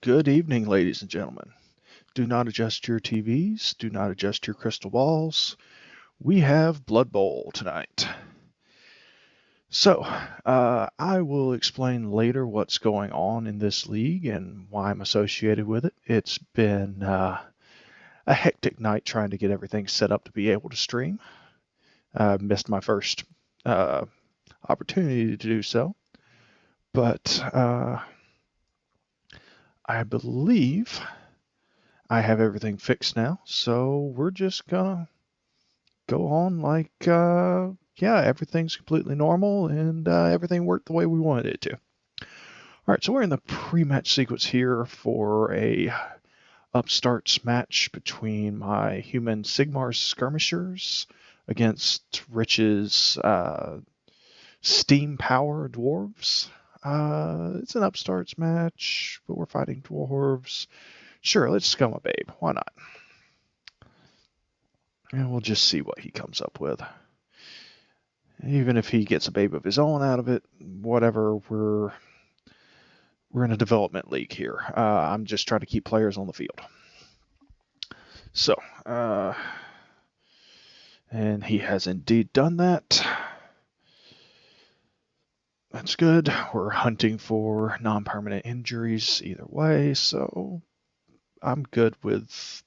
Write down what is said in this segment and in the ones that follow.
Good evening, ladies and gentlemen. Do not adjust your TVs, do not adjust your crystal balls. We have Blood Bowl tonight. So, I will explain later what's going on in this league and why I'm associated with it. It's been a hectic night trying to get everything set up to be able to stream. I missed my first uh, opportunity to do so, but I believe I have everything fixed now, so we're just gonna go on like, yeah, everything's completely normal and everything worked the way we wanted it to. All right, so we're in the pre-match sequence here for a Upstarts match between my human Sigmar Skirmishers against Rich's Steam Power Dwarves. It's an Upstarts match, but we're fighting Dwarves. Sure, let's scum a babe. Why not? And we'll just see what he comes up with. Even if he gets a babe of his own out of it, whatever, we're in a development league here. I'm just trying to keep players on the field. So, and he has indeed done that. That's good. We're hunting for non-permanent injuries either way, so I'm good with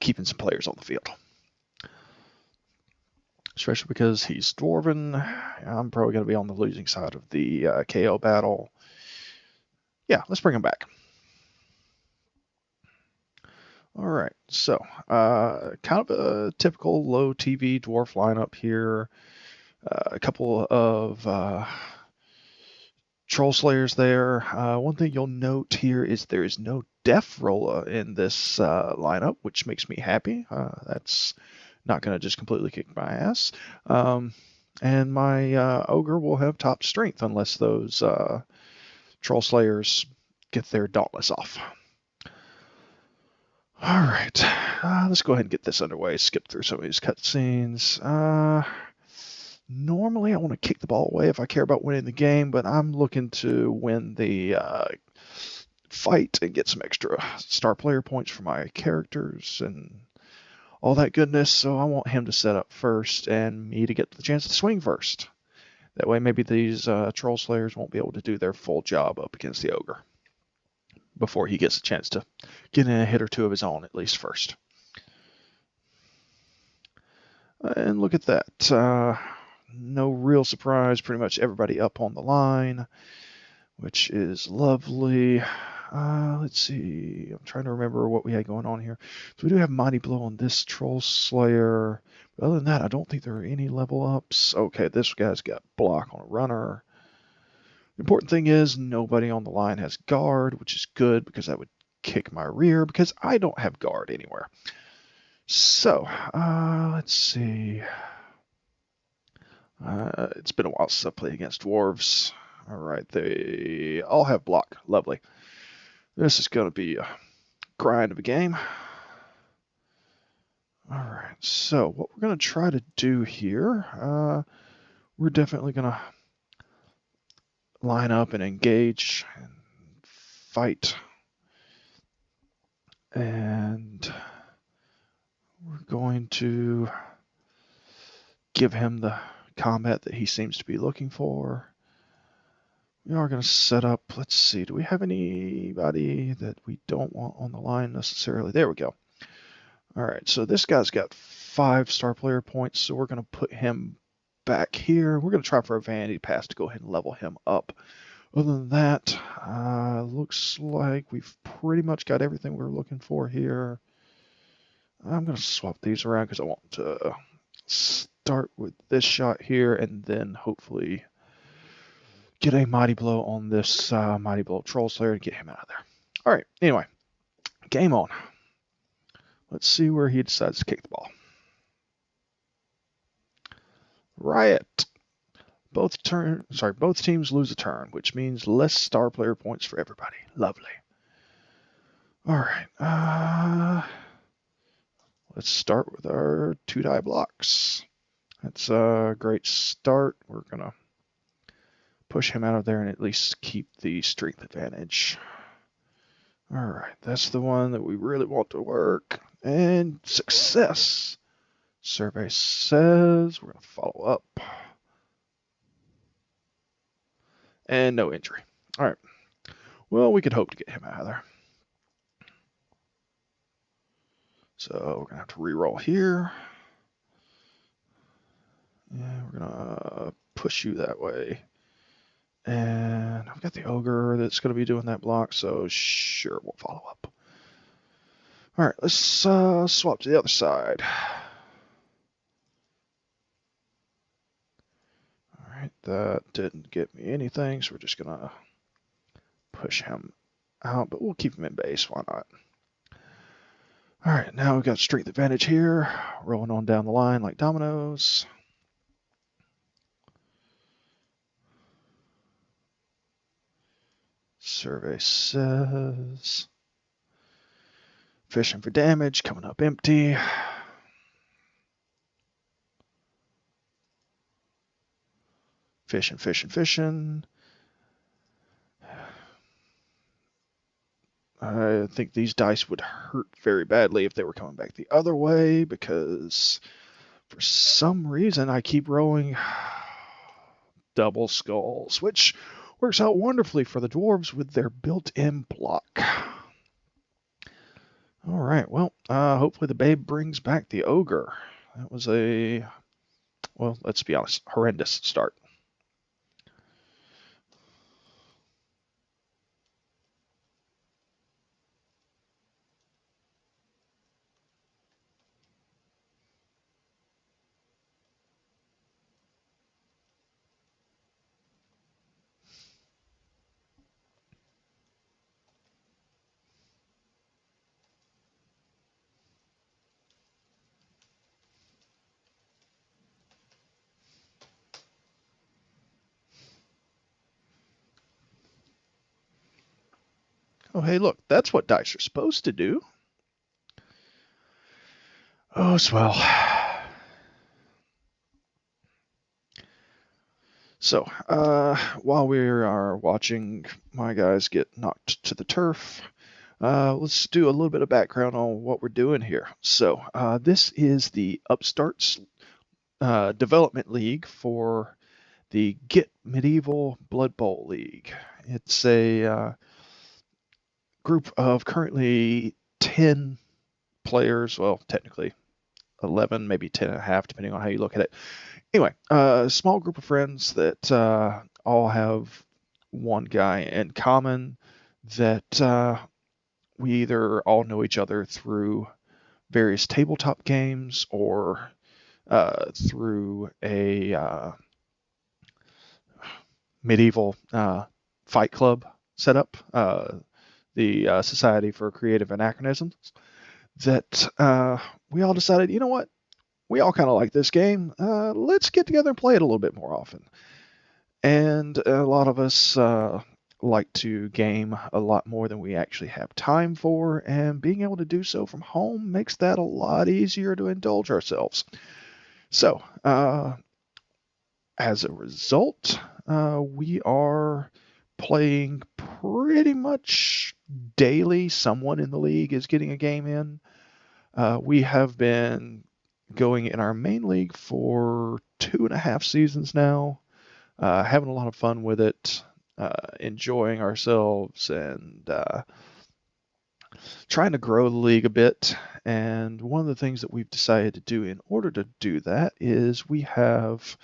keeping some players on the field. Especially because he's Dwarven. I'm probably going to be on the losing side of the KO battle. Yeah, let's bring him back. All right, so kind of a typical low TV dwarf lineup here. A couple of troll slayers there. One thing you'll note here is there is no def roller in this lineup, which makes me happy. That's not going to just completely kick my ass. And my ogre will have top strength unless those troll slayers get their dauntless off. All right, let's go ahead and get this underway. Skip through some of these cutscenes. Normally, I want to kick the ball away if I care about winning the game, but I'm looking to win the fight and get some extra star player points for my characters and all that goodness. So I want him to set up first and me to get the chance to swing first. That way, maybe these troll slayers won't be able to do their full job up against the ogre before he gets a chance to get in a hit or two of his own, at least first. And look at that. No real surprise. Pretty much everybody up on the line, which is lovely. Let's see. I'm trying to remember what we had going on here. So we do have Mighty Blow on this Troll Slayer. But other than that, I don't think there are any level ups. Okay, this guy's got block on a runner. The important thing is nobody on the line has guard, which is good because that would kick my rear because I don't have guard anywhere. So, let's see. It's been a while since I played against dwarves. All right, they all have block. Lovely. This is going to be a grind of a game. All right, so what we're going to try to do here, we're definitely going to line up and engage and fight. And we're going to give him the combat that he seems to be looking for. We are going to set up, let's see, do we have anybody that we don't want on the line necessarily? There we go. All right, so this guy's got 5 star player points, so we're going to put him back here. We're going to try for a vanity pass to go ahead and level him up. Other than that, looks like we've pretty much got everything we're looking for here. I'm going to swap these around because I want to start with this shot here and then hopefully get a Mighty Blow on this Mighty Blow Troll Slayer and get him out of there. All right, anyway, game on. Let's see where he decides to kick the ball. Riot. Both teams lose a turn, which means less star player points for everybody. Lovely. All right. Let's start with our 2-die blocks. That's a great start. We're going to push him out of there and at least keep the strength advantage. Alright, that's the one that we really want to work. And success! Survey says we're going to follow up. And no injury. Alright. Well, we could hope to get him out of there. So we're going to have to re-roll here. Yeah, we're going to push you that way. And I've got the ogre that's going to be doing that block, so sure, we'll follow up. Alright, let's swap to the other side. Alright, that didn't get me anything, so we're just going to push him out, but we'll keep him in base, why not? Alright, now we've got strength advantage here, rolling on down the line like dominoes. Survey says fishing for damage, coming up empty. Fishing, fishing, fishing. I think these dice would hurt very badly if they were coming back the other way, because for some reason I keep rolling double skulls, which works out wonderfully for the dwarves with their built-in block. All right, well, hopefully the babe brings back the ogre. That was a, well, let's be honest, horrendous start. Oh, hey, look, that's what dice are supposed to do. Oh, swell. So, while we are watching my guys get knocked to the turf, let's do a little bit of background on what we're doing here. So, this is the Upstarts Development League for the Get Medieval Blood Bowl League. It's a group of currently 10 players, well, technically 11, maybe 10 and a half, depending on how you look at it. Anyway, a small group of friends that all have one guy in common, that we either all know each other through various tabletop games or through a medieval fight club setup, the Society for Creative Anachronisms, that we all decided, you know what, we all kind of like this game. Let's get together and play it a little bit more often. And a lot of us like to game a lot more than we actually have time for, and being able to do so from home makes that a lot easier to indulge ourselves. So, as a result, we are playing pretty much daily. Someone in the league is getting a game in. We have been going in our main league for 2.5 seasons now, having a lot of fun with it, enjoying ourselves, and trying to grow the league a bit. And one of the things that we've decided to do in order to do that is we have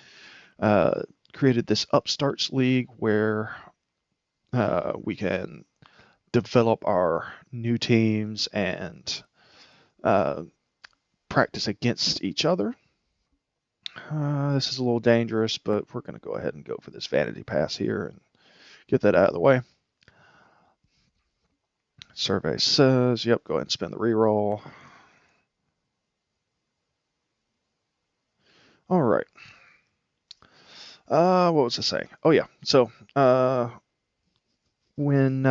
created this Upstarts League where we can develop our new teams and practice against each other. This is a little dangerous, but we're going to go ahead and go for this vanity pass here and get that out of the way. Survey says, yep, go ahead and spin the reroll. All right. What was I saying? Oh, yeah. So, when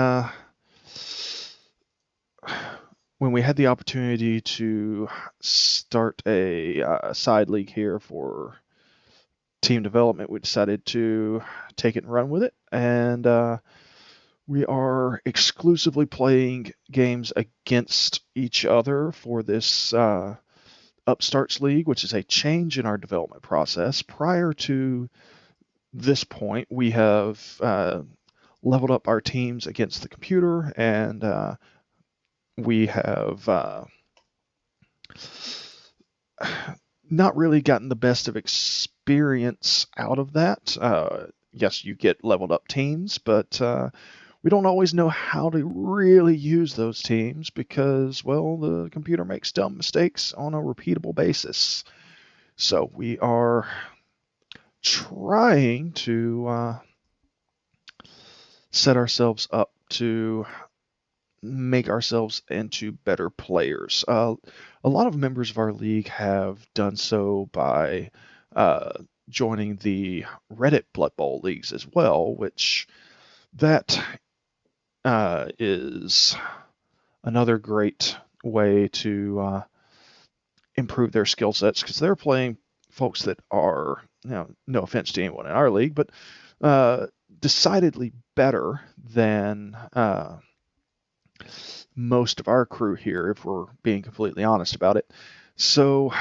we had the opportunity to start a side league here for team development, we decided to take it and run with it. And We are exclusively playing games against each other for this Upstarts League, which is a change in our development process. Prior to this point, we have leveled up our teams against the computer, and we have not really gotten the best of experience out of that. Yes, you get leveled up teams, but we don't always know how to really use those teams because, well, the computer makes dumb mistakes on a repeatable basis. So we are trying to set ourselves up to make ourselves into better players. A lot of members of our league have done so by joining the Reddit Blood Bowl leagues as well, which that is another great way to improve their skill sets because they're playing folks that are, no offense to anyone in our league, but decidedly better than most of our crew here, if we're being completely honest about it. So,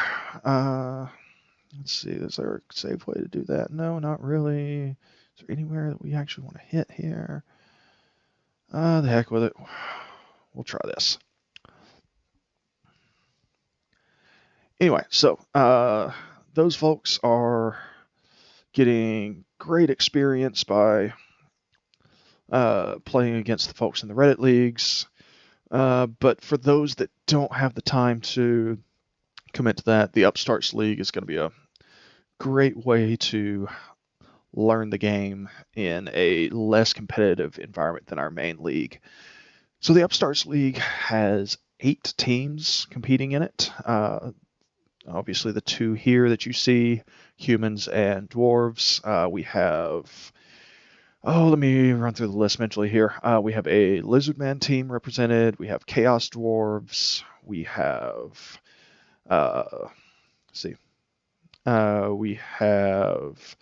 let's see, is there a safe way to do that? No, not really. Is there anywhere that we actually want to hit here? The heck with it. We'll try this. Anyway, so those folks are getting great experience by playing against the folks in the Reddit leagues. But for those that don't have the time to commit to that, the Upstarts League is going to be a great way to learn the game in a less competitive environment than our main league. So the Upstarts League has 8 teams competing in it. Obviously the 2 here that you see, humans and dwarves. We have, let me run through the list mentally here. We have a Lizardman team represented. We have Chaos Dwarves. We have, we have,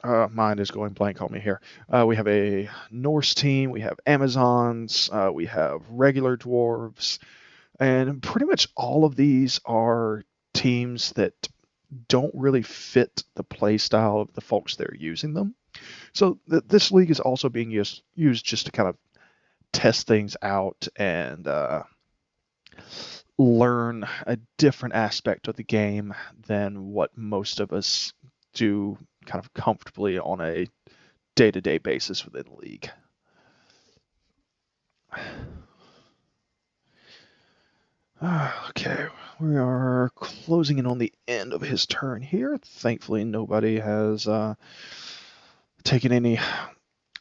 mind is going blank on me here. We have a Norse team, we have Amazons, we have regular dwarves, and pretty much all of these are teams that don't really fit the play style of the folks that are using them. So this league is also being used just to kind of test things out and learn a different aspect of the game than what most of us do kind of comfortably on a day-to-day basis within the league. Okay, we are closing in on the end of his turn here. Thankfully, nobody has taken any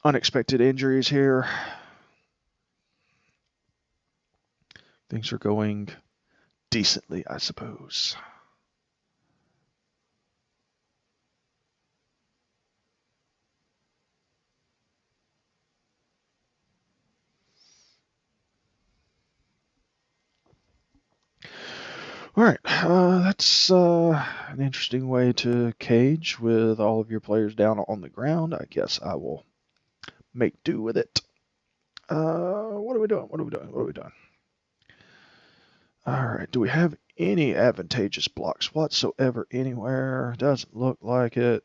unexpected injuries here. Things are going decently, I suppose. All right, that's an interesting way to cage with all of your players down on the ground. I guess I will make do with it. What are we doing? All right, do we have any advantageous blocks whatsoever anywhere? Doesn't look like it.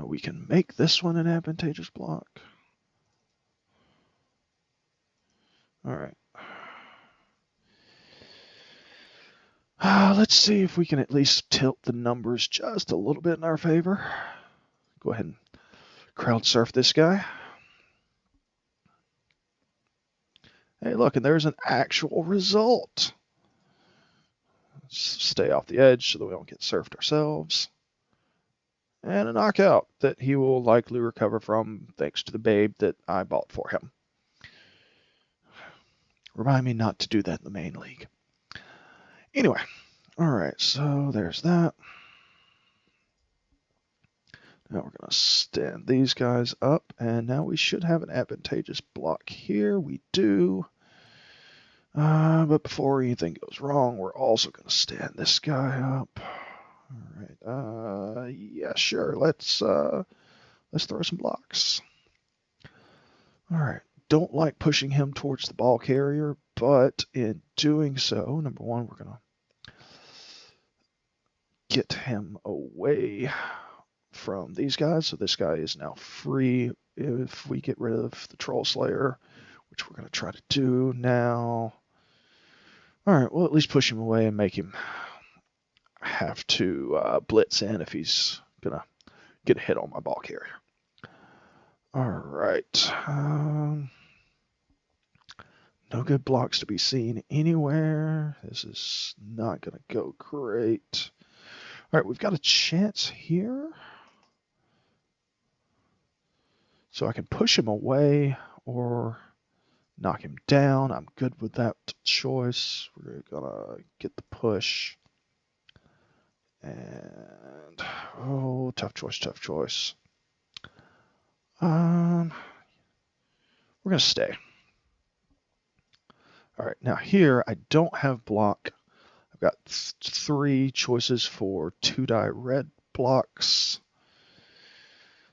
We can make this one an advantageous block. All right. Let's see if we can at least tilt the numbers just a little bit in our favor. Go ahead and crowd surf this guy. Hey, look, and there's an actual result. Let's stay off the edge so that we don't get surfed ourselves. And a knockout that he will likely recover from thanks to the babe that I bought for him. Remind me not to do that in the main league. Anyway, all right, so there's that. Now we're going to stand these guys up, and now we should have an advantageous block here. We do. But before anything goes wrong, we're also going to stand this guy up. All right. Yeah, sure. Let's throw some blocks. All right. Don't like pushing him towards the ball carrier, but in doing so, number one, we're gonna get him away from these guys. So this guy is now free if we get rid of the Troll Slayer, which we're gonna try to do now. All right. We'll at least push him away and make him have to blitz in if he's gonna get a hit on my ball carrier. All right. No good blocks to be seen anywhere. This is not going to go great. All right, we've got a chance here. So I can push him away or knock him down. I'm good with that choice. We're going to get the push. And, oh, tough choice. We're going to stay. All right, now here I don't have block. I've got 3 choices for 2-die red blocks.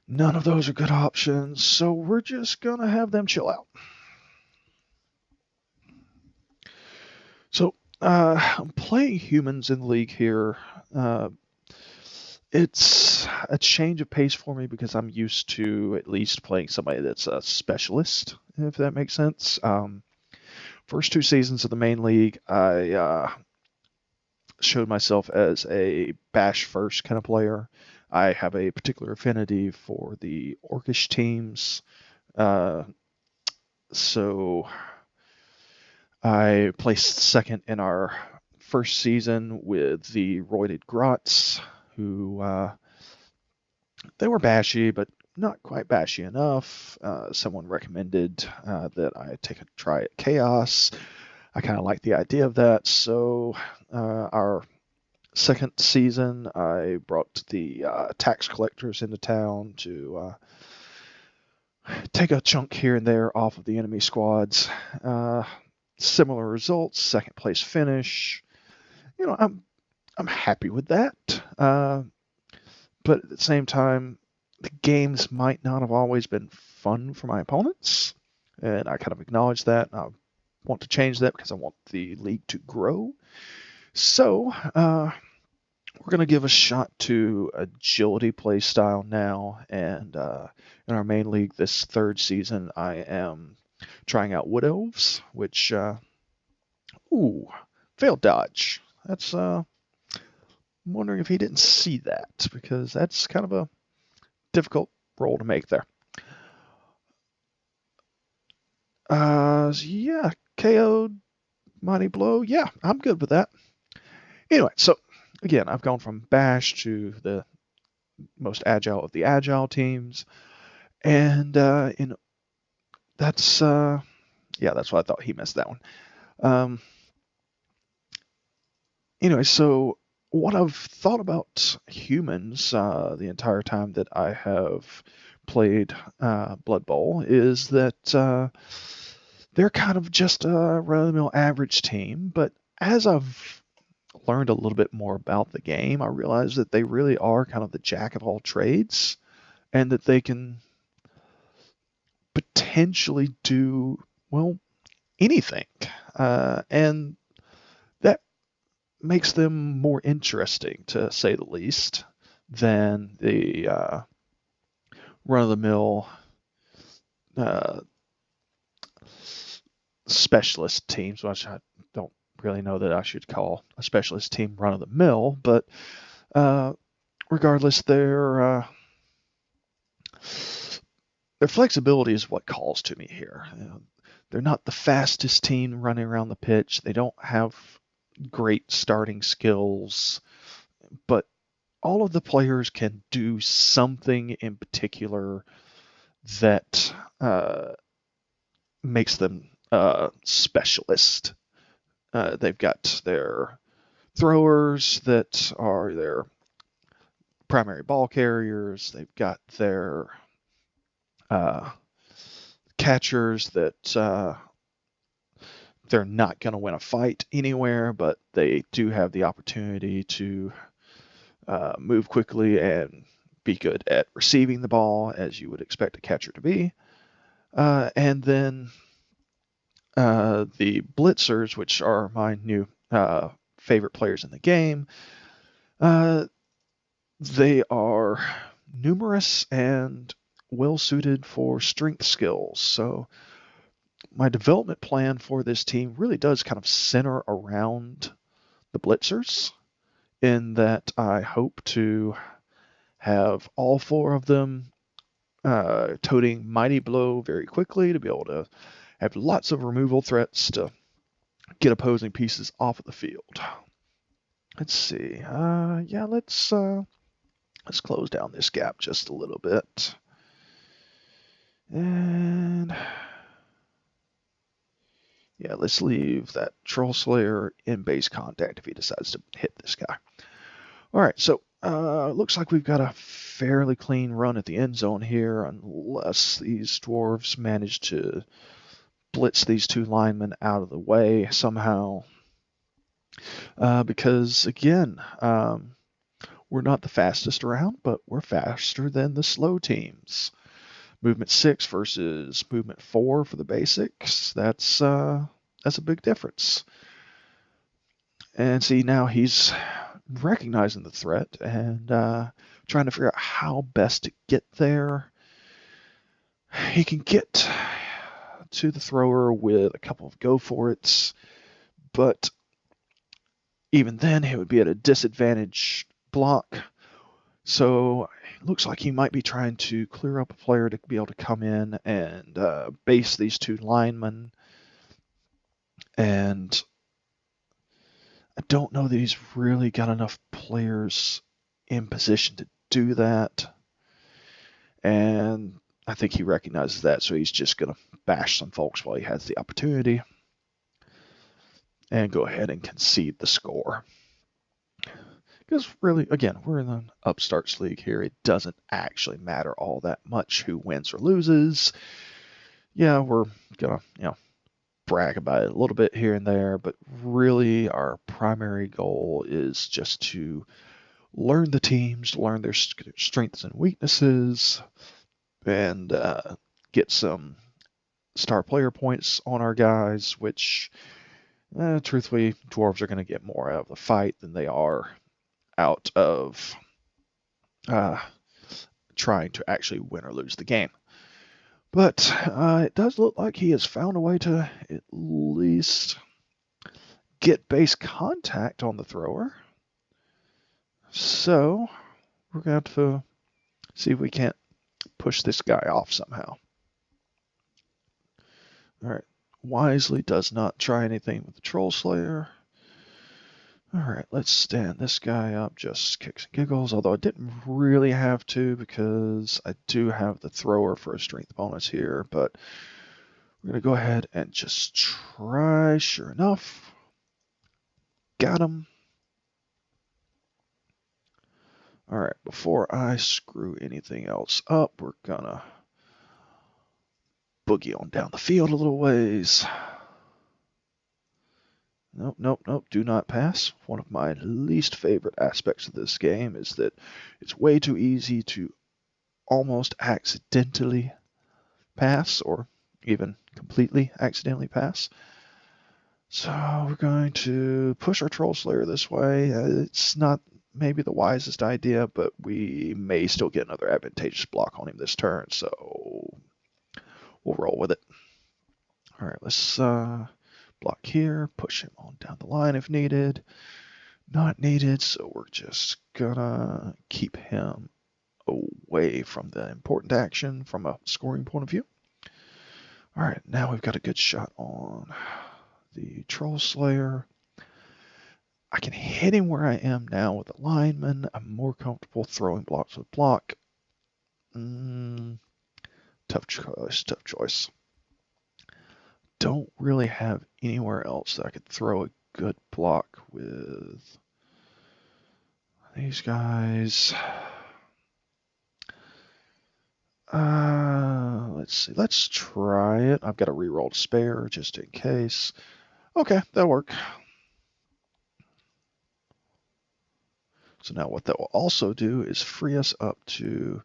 None of those are good options, so we're just going to have them chill out. So I'm playing humans in the league here. It's a change of pace for me because I'm used to at least playing somebody that's a specialist, if that makes sense. First 2 seasons of the main league, I showed myself as a bash first kind of player. I have a particular affinity for the orcish teams. So I placed second in our first season with the Roided Grots, who they were bashy, but not quite bashy enough. Someone recommended that I take a try at Chaos. I kind of like the idea of that, so our second season, I brought the tax collectors into town to take a chunk here and there off of the enemy squads. Similar results, second place finish. You know, I'm happy with that. But at the same time, the games might not have always been fun for my opponents, and I kind of acknowledge that. I want to change that because I want the league to grow. So we're going to give a shot to agility play style now, and in our main league this third season, I am trying out Wood Elves, which, failed dodge. That's, I'm wondering if he didn't see that, because that's kind of a difficult roll to make there. Yeah, KO'd, Mighty Blow. Yeah, I'm good with that. Anyway, so again, I've gone from Bash to the most agile of the agile teams, and that's why I thought he missed that one. Anyway, so what I've thought about humans the entire time that I have played Blood Bowl is that they're kind of just a run-of-the-mill average team, but as I've learned a little bit more about the game, I realized that they really are kind of the jack of all trades, and that they can potentially do, well, anything. And that makes them more interesting, to say the least, than the run-of-the-mill specialist teams, which I don't really know that I should call a specialist team run-of-the-mill, but regardless, their flexibility is what calls to me here. They're not the fastest team running around the pitch. They don't have great starting skills, but all of the players can do something in particular that makes them specialist. They've got their throwers that are their primary ball carriers. They've got their catchers that they're not going to win a fight anywhere, but they do have the opportunity to move quickly and be good at receiving the ball, as you would expect a catcher to be. And then the blitzers, which are my new favorite players in the game, they are numerous and well suited for strength skills. So my development plan for this team really does kind of center around the blitzers, in that I hope to have all 4 of them toting Mighty Blow very quickly to be able to have lots of removal threats to get opposing pieces off of the field. Let's see. Yeah, let's close down this gap just a little bit. And yeah, let's leave that Troll Slayer in base contact if he decides to hit this guy. All right, so looks like we've got a fairly clean run at the end zone here, unless these dwarves manage to blitz these 2 linemen out of the way somehow. Because, again, we're not the fastest around, but we're faster than the slow teams. Movement 6 versus movement 4 for the basics. That's a big difference. And see, now he's recognizing the threat and trying to figure out how best to get there. He can get to the thrower with a couple of go for it's, but even then he would be at a disadvantage block. So it looks like he might be trying to clear up a player to be able to come in and base these 2 linemen. And I don't know that he's really got enough players in position to do that. And I think he recognizes that, so he's just going to bash some folks while he has the opportunity and go ahead and concede the score. Because really, again, we're in an Upstarts League here. It doesn't actually matter all that much who wins or loses. Yeah, we're going to, brag about it a little bit here and there, but really our primary goal is just to learn the teams, learn their strengths and weaknesses, and get some star player points on our guys, which, truthfully, dwarves are going to get more out of the fight than they are out of trying to actually win or lose the game. But it does look like he has found a way to at least get base contact on the thrower. So we're going to have to see if we can't push this guy off somehow. All right. Wisely does not try anything with the Troll Slayer. All right, let's stand this guy up, just kicks and giggles, although I didn't really have to because I do have the thrower for a strength bonus here, but we're going to go ahead and just try. Sure enough, got him. All right, before I screw anything else up, we're going to boogie on down the field a little ways. Nope, nope, nope, do not pass. One of my least favorite aspects of this game is that it's way too easy to almost accidentally pass, or even completely accidentally pass. So we're going to push our Troll Slayer this way. It's not maybe the wisest idea, but we may still get another advantageous block on him this turn, so we'll roll with it. All right, let's block here, push him on down the line if needed. Not needed, so we're just gonna keep him away from the important action from a scoring point of view. All right, now we've got a good shot on the Troll Slayer. I can hit him where I am now with the lineman. I'm more comfortable throwing blocks with block. Tough choice. Don't really have anywhere else that I could throw a good block with these guys. Let's see. Let's try it. I've got a reroll to spare just in case. Okay, that'll work. So now what that will also do is free us up to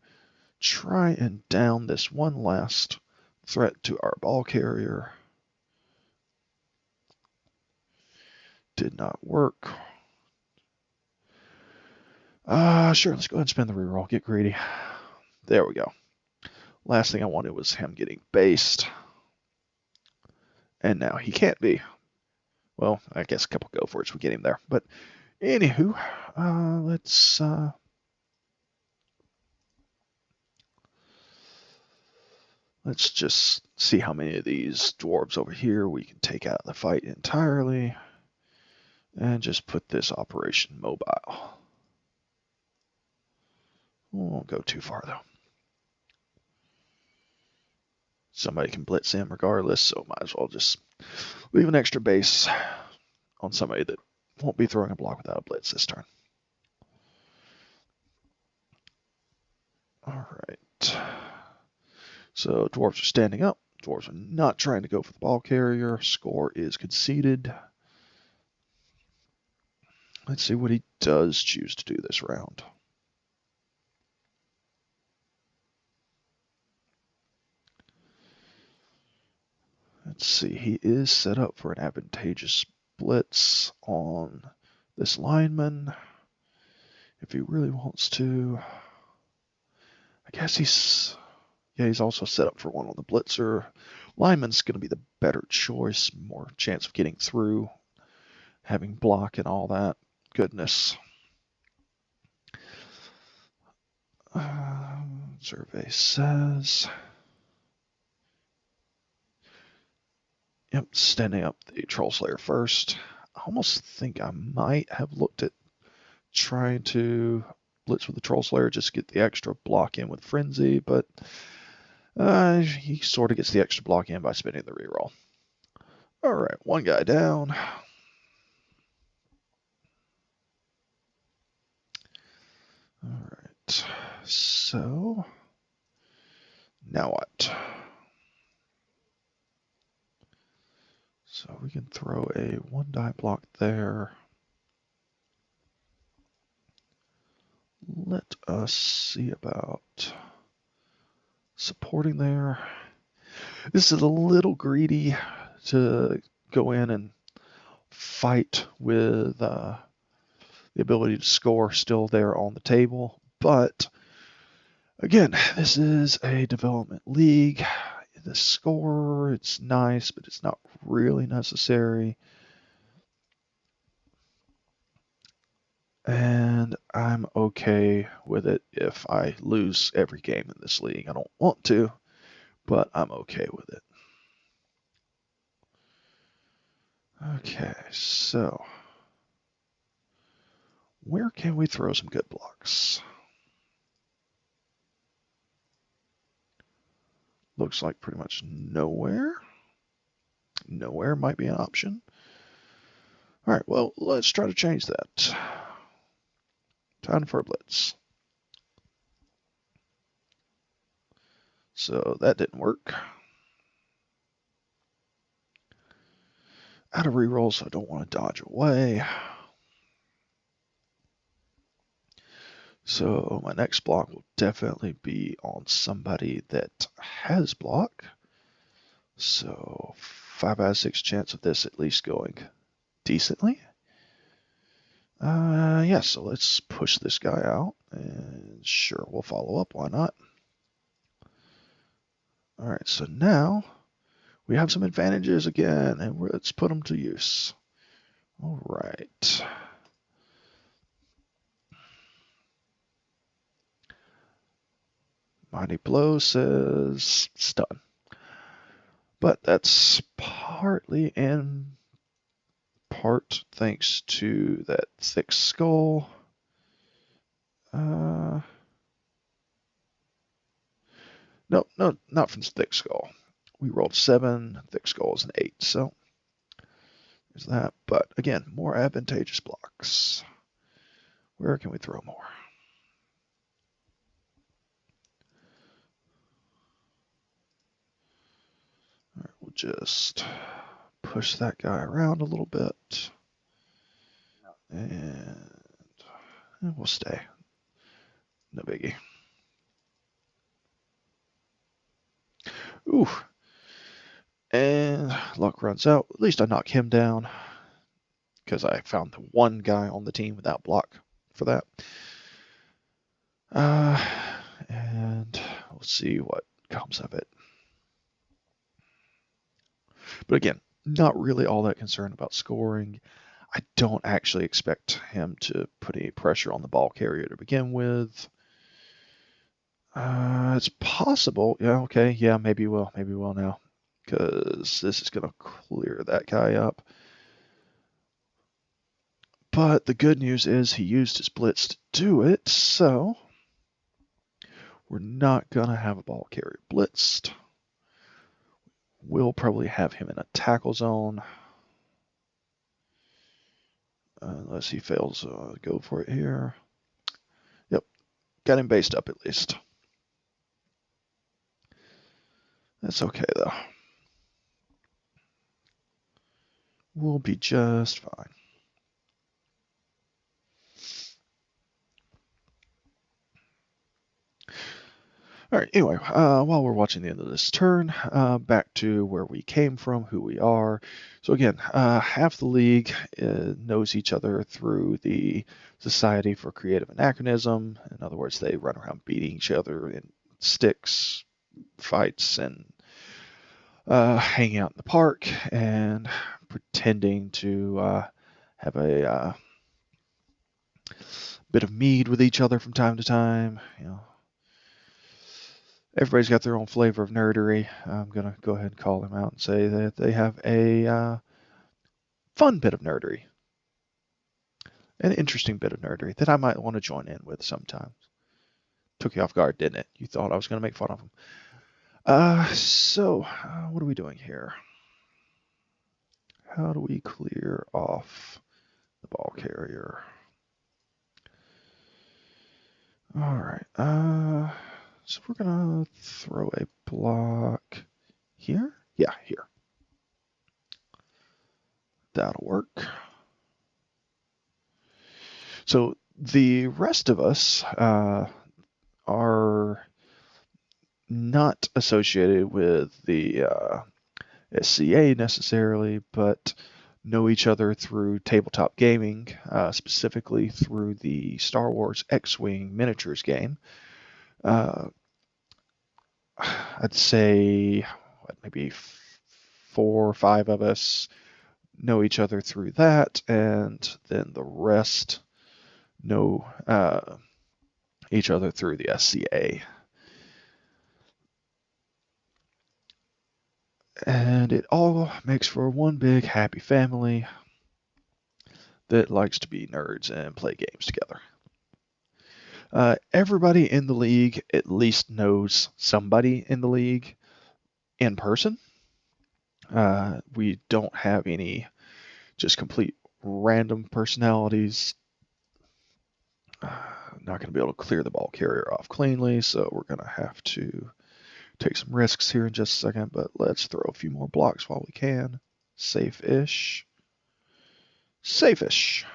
try and down this one last threat to our ball carrier. Did not work. Sure, let's go ahead and spend the reroll. Get greedy. There we go. Last thing I wanted was him getting based. And now he can't be. Well, I guess a couple go for it, so we get him there. But anywho, let's just see how many of these dwarves over here we can take out of the fight entirely. And just put this operation mobile. Won't go too far though. Somebody can blitz him regardless, so might as well just leave an extra base on somebody that won't be throwing a block without a blitz this turn. Alright. So dwarves are standing up. Dwarves are not trying to go for the ball carrier. Score is conceded. Let's see what he does choose to do this round. Let's see, he is set up for an advantageous blitz on this lineman. If he really wants to, I guess he's also set up for one on the blitzer. Lineman's going to be the better choice, more chance of getting through, having block and all that goodness. Survey says, yep, standing up the Troll Slayer first. I almost think I might have looked at trying to blitz with the Troll Slayer, just get the extra block in with Frenzy, but he sort of gets the extra block in by spinning the reroll. Alright, one guy down. Alright, so now what? So we can throw a 1-die block there. Let us see about supporting there. This is a little greedy to go in and fight with the ability to score still there on the table. But again, this is a development league. The score, it's nice, but it's not really necessary. And I'm okay with it if I lose every game in this league. I don't want to, but I'm okay with it. Okay, so where can we throw some good blocks? Looks like pretty much nowhere. Nowhere might be an option. All right, well, let's try to change that. Time for a blitz. So that didn't work. Out of reroll, so I don't want to dodge away. So my next block will definitely be on somebody that has block. So 5 out of 6 chance of this at least going decently. Yeah, so let's push this guy out. And sure, we'll follow up. Why not? All right, so now we have some advantages again, and let's put them to use. All right. Mighty Blow says stun. But that's partly in part thanks to that thick skull. No, not from thick skull. We rolled 7, thick skull is an 8, so there's that. But again, more advantageous blocks. Where can we throw more? All right, we'll just push that guy around a little bit. And We'll stay. No biggie. Ooh. And luck runs out. At least I knock him down, because I found the one guy on the team without block for that. And we'll see what comes of it. But again, not really all that concerned about scoring. I don't actually expect him to put any pressure on the ball carrier to begin with. It's possible. Yeah, okay. Yeah, maybe he will. Maybe he will now, because this is going to clear that guy up. But the good news is he used his blitz to do it, so we're not going to have a ball carrier blitzed. We'll probably have him in a tackle zone. Unless he fails, go for it here. Yep, got him based up at least. That's okay, though. We'll be just fine. All right, anyway, while we're watching the end of this turn, back to where we came from, who we are. So again, half the league knows each other through the Society for Creative Anachronism. In other words, they run around beating each other in sticks, fights, and hanging out in the park and pretending to have a bit of mead with each other from time to time. You know, everybody's got their own flavor of nerdery. I'm gonna go ahead and call them out and say that they have a fun bit of nerdery, an interesting bit of nerdery that I might want to join in with sometimes. Took you off guard, didn't it? You thought I was gonna make fun of them. So what are we doing here? How do we clear off the ball carrier? All right. So we're gonna throw a block here. Yeah, here. That'll work. So the rest of us are not associated with the SCA necessarily, but know each other through tabletop gaming, specifically through the Star Wars X-Wing miniatures game. I'd say maybe 4 or 5 of us know each other through that, and then the rest know each other through the SCA. And it all makes for one big happy family that likes to be nerds and play games together. Everybody in the league at least knows somebody in the league in person. We don't have any just complete random personalities. Not going to be able to clear the ball carrier off cleanly, so we're going to have to take some risks here in just a second, but let's throw a few more blocks while we can. Safe-ish. Safe-ish.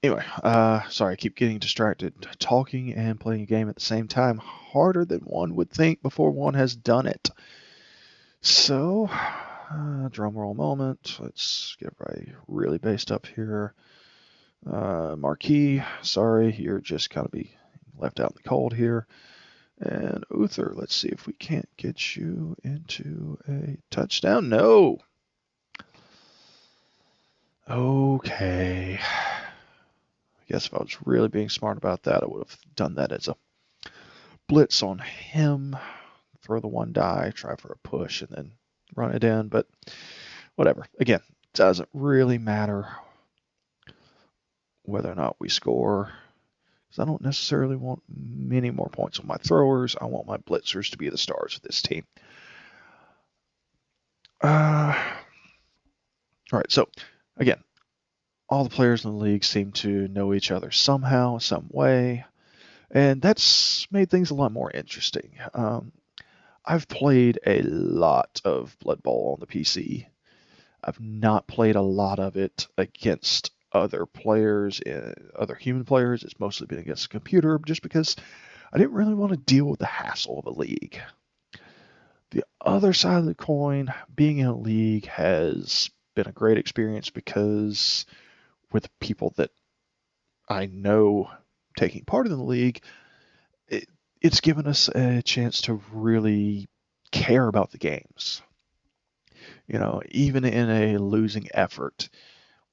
Anyway, sorry, I keep getting distracted. Talking and playing a game at the same time, harder than one would think before one has done it. So, drum roll moment. Let's get everybody really based up here. Marquis, sorry, you're just kind of be left out in the cold here. And Uther, let's see if we can't get you into a touchdown. No. Okay. I guess if I was really being smart about that, I would have done that as a blitz on him. Throw the one die, try for a push, and then run it in. But whatever. Again, doesn't really matter whether or not we score, because I don't necessarily want many more points on my throwers. I want my blitzers to be the stars of this team. All right, so again, all the players in the league seem to know each other somehow, some way, and that's made things a lot more interesting. I've played a lot of Blood Bowl on the PC. I've not played a lot of it against other players, other human players. It's mostly been against a computer, just because I didn't really want to deal with the hassle of a league. The other side of the coin, being in a league has been a great experience because with people that I know taking part in the league, it's given us a chance to really care about the games. Even in a losing effort,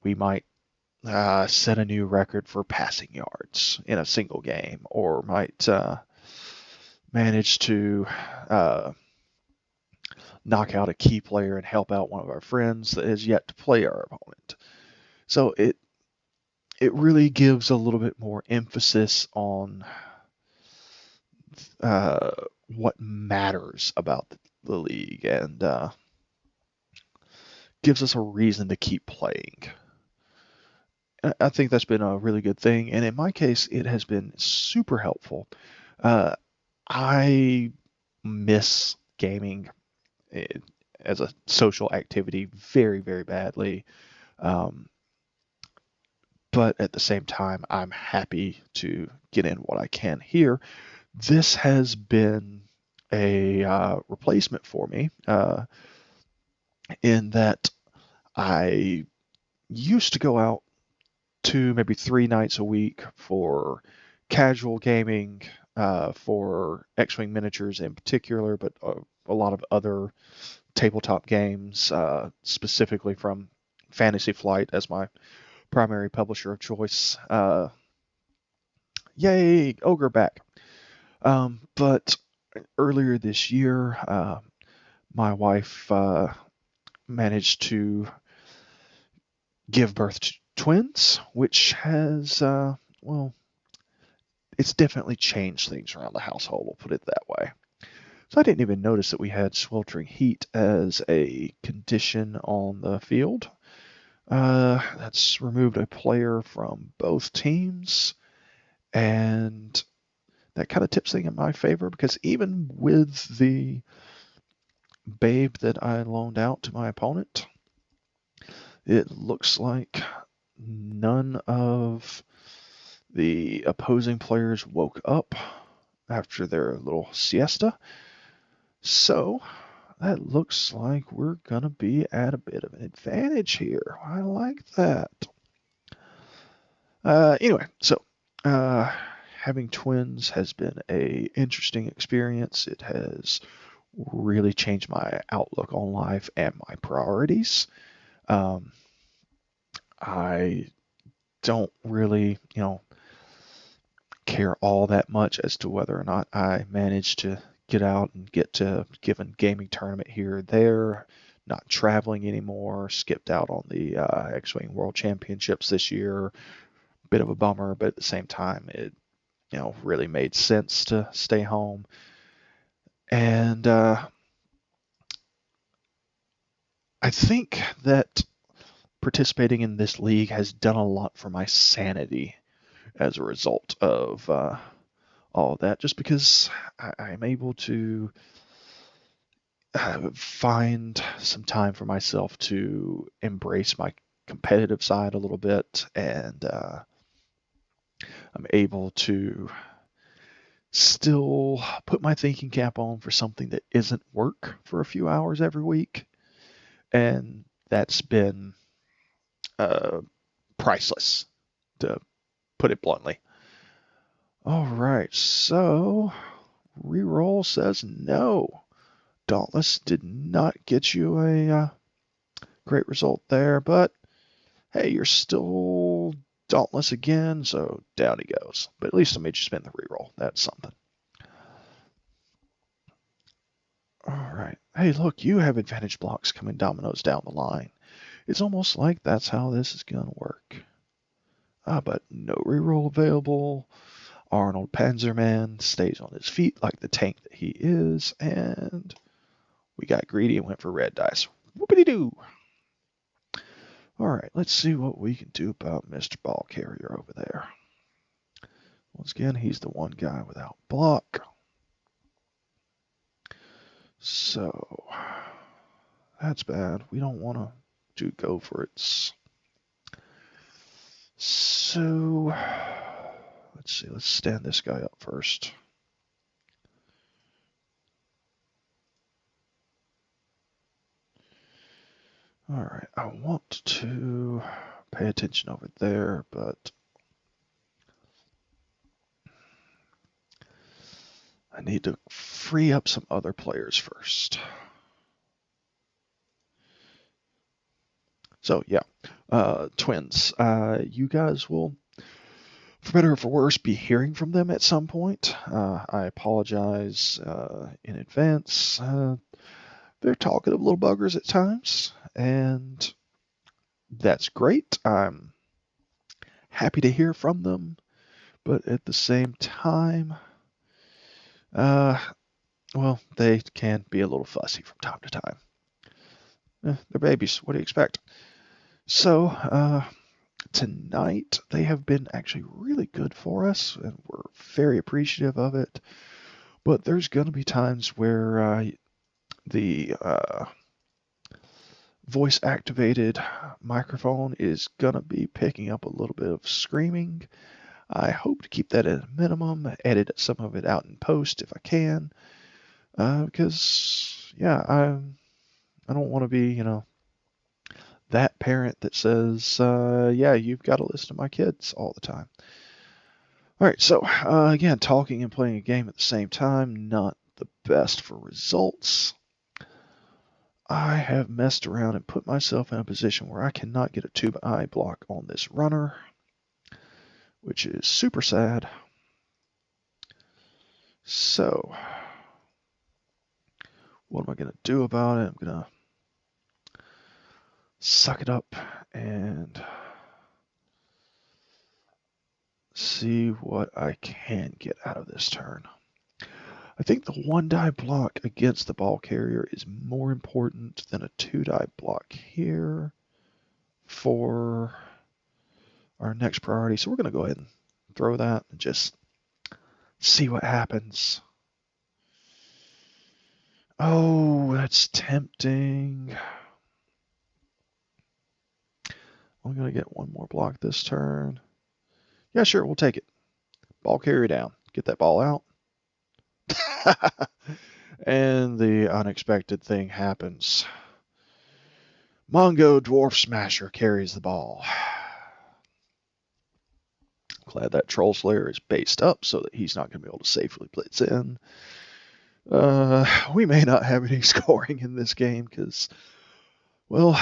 we might set a new record for passing yards in a single game, or might manage to uh, knock out a key player and help out one of our friends that has yet to play our opponent. So it really gives a little bit more emphasis on uh, what matters about the league, and gives us a reason to keep playing. I think that's been a really good thing, and in my case, it has been super helpful. Uh, I miss gaming as a social activity very, very badly. Um, but at the same time, I'm happy to get in what I can here. This has been a replacement for me in that I used to go out 2, maybe 3 nights a week for casual gaming, for X-Wing miniatures in particular, but a lot of other tabletop games, specifically from Fantasy Flight as my primary publisher of choice. Yay, Ogre back. But earlier this year, my wife managed to give birth to twins, which has, well, it's definitely changed things around the household, we'll put it that way. So I didn't even notice that we had sweltering heat as a condition on the field. That's removed a player from both teams, and that kind of tips things in my favor, because even with the babe that I loaned out to my opponent, it looks like none of the opposing players woke up after their little siesta. So that looks like we're going to be at a bit of an advantage here. I like that. Anyway, so having twins has been a interesting experience. It has really changed my outlook on life and my priorities. I don't really, care all that much as to whether or not I manage to get out and get to a given gaming tournament here or there. Not traveling anymore. Skipped out on the X-Wing World Championships this year. Bit of a bummer, but at the same time, it really made sense to stay home. And I think that participating in this league has done a lot for my sanity as a result of all of that, just because I'm able to find some time for myself to embrace my competitive side a little bit, and I'm able to still put my thinking cap on for something that isn't work for a few hours every week, and that's been priceless, to put it bluntly. All right, so reroll says no. Dauntless did not get you a great result there, but hey, you're still Dauntless again, so down he goes. But at least I made you spend the reroll. That's something. All right. Hey, look, you have advantage blocks coming dominoes down the line. It's almost like that's how this is going to work. But no reroll available. Arnold Panzerman stays on his feet like the tank that he is, and we got greedy and went for red dice. Whoopity-doo! All right, let's see what we can do about Mr. Ball Carrier over there. Once again, he's the one guy without block. So that's bad. We don't want to do go for it. So let's see. Let's stand this guy up first. All right. I want to pay attention over there, but I need to free up some other players first. So yeah, twins. You guys will, for better or for worse, be hearing from them at some point. I apologize in advance. They're talkative little buggers at times, and that's great. I'm happy to hear from them, but at the same time, well, they can be a little fussy from time to time. They're babies. What do you expect? So, tonight they have been actually really good for us, and we're very appreciative of it. But there's going to be times where the voice activated microphone is going to be picking up a little bit of screaming. I hope to keep that at a minimum, edit some of it out in post if I can, because yeah, I don't want to be, that parent that says, yeah, you've got to listen to my kids all the time. All right, so again, talking and playing a game at the same time, not the best for results. I have messed around and put myself in a position where I cannot get a 2-eye block on this runner, which is super sad. So, what am I going to do about it? I'm going to suck it up and see what I can get out of this turn. I think the 1-die block against the ball carrier is more important than a 2-die block here for our next priority. So we're going to go ahead and throw that and just see what happens. Oh, that's tempting. I'm going to get one more block this turn. Yeah, sure, we'll take it. Ball carrier down. Get that ball out. And the unexpected thing happens. Mongo Dwarf Smasher carries the ball. Glad that Troll Slayer is based up so that he's not going to be able to safely blitz in. We may not have any scoring in this game because, well,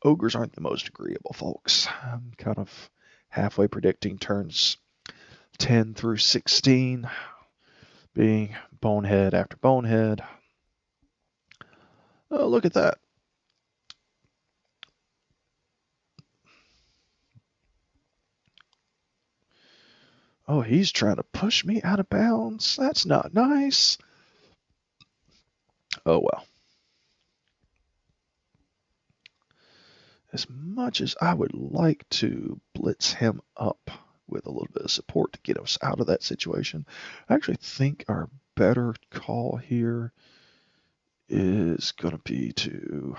ogres aren't the most agreeable folks. I'm kind of halfway predicting turns 10 through 16 being bonehead after bonehead. Oh, look at that. Oh, he's trying to push me out of bounds. That's not nice. Oh, well. As much as I would like to blitz him up with a little bit of support to get us out of that situation, I actually think our better call here is going to be to